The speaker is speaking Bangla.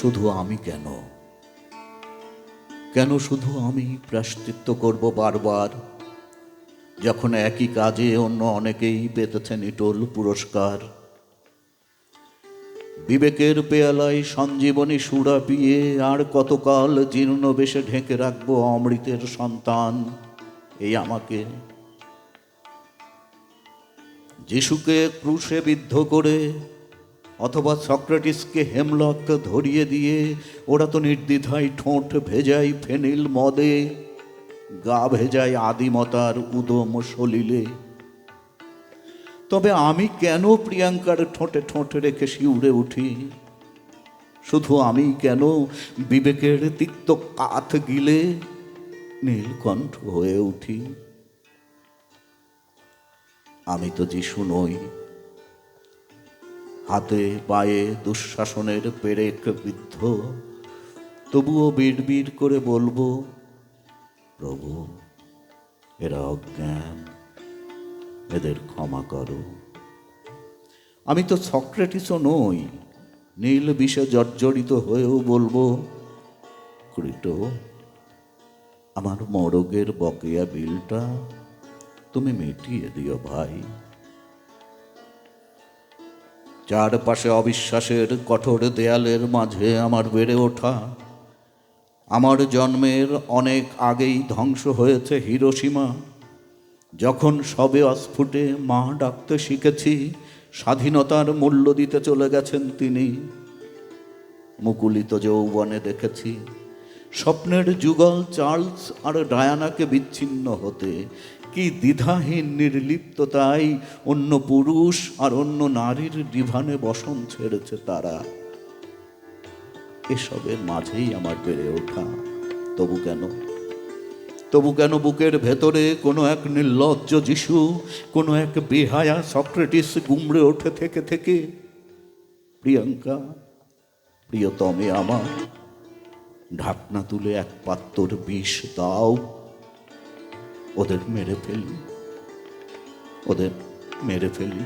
শুধু আমি কেন? কেন শুধু আমি প্রায়শ্চিত্ত করব বারবার, যখন একই কাজে অন্য অনেকেই পেতেছেন নিটোল পুরস্কার? বিবেকের পেয়ালায় সঞ্জীবনী সুরা পিয়ে আর কতকাল জীর্ণ বেশে ঢেকে রাখবো অমৃতের সন্তান এই আমাকে? যিশুকে ক্রুশে বিদ্ধ করে অথবা সক্রেটিসকে হেমলক ধরিয়ে দিয়ে ওরা তো নির্দ্বিধায় ঠোঁট ভেজায় ফেনিল মদে, গা ভেজায় আদিমতার উদম সলিলে। তবে আমি কেন প্রিয়াঙ্কার ঠোঁটে ঠোঁট রেখে শিউরে উঠি? শুধু আমি কেন বিবেকের তিক্ত কাঠ গিলে নীলকণ্ঠ হয়ে উঠি? আমি তো যিশু নই, হাতে পায়ে দুঃশাসনের পেরেক বিদ্ধ, তবুও বিড়বিড় করে বলবো, প্রভু এরা অজ্ঞান, এদের ক্ষমা করো। আমি তো সক্রেটিসও নই, নীল বিষে জর্জরিত হয়েও বলবো, ক্রিটো আমার মরগের বকেয়া বিলটা তুমি মিটিয়ে দিও ভাই। চারপাশে অবিশ্বাসের কঠোর দেয়ালের মাঝে আমার বেড়ে ওঠা, আমার জন্মের অনেক আগেই ধ্বংস হয়েছে হিরোশিমা, যখন সবে অস্ফুটে মা ডাকতে শিখেছি। স্বাধীনতার মূল্য দিতে চলে গেছেন তিনি। মুকুলিত যৌবনে দেখেছি স্বপ্নের যুগল চার্লস আর ডায়ানাকে বিচ্ছিন্ন হতে। কি দ্বিধাহীন নির্লিপ্ততাই অন্য পুরুষ আর অন্য নারীর ডিভানে বসন ছেড়েছে তারা। এসবের মাঝেই আমার বেড়ে ওঠা। তবু কেন বুকের ভেতরে কোনো এক নির্লজ্জ যিশু, কোনো এক বেহায়া সক্রেটিস গুমড়ে ওঠে থেকে থেকে, প্রিয়াঙ্কা প্রিয়তমে আমার, ঢাকনা তুলে এক পাত্তর বিষ দাও, ওদের মেরে ফেলি।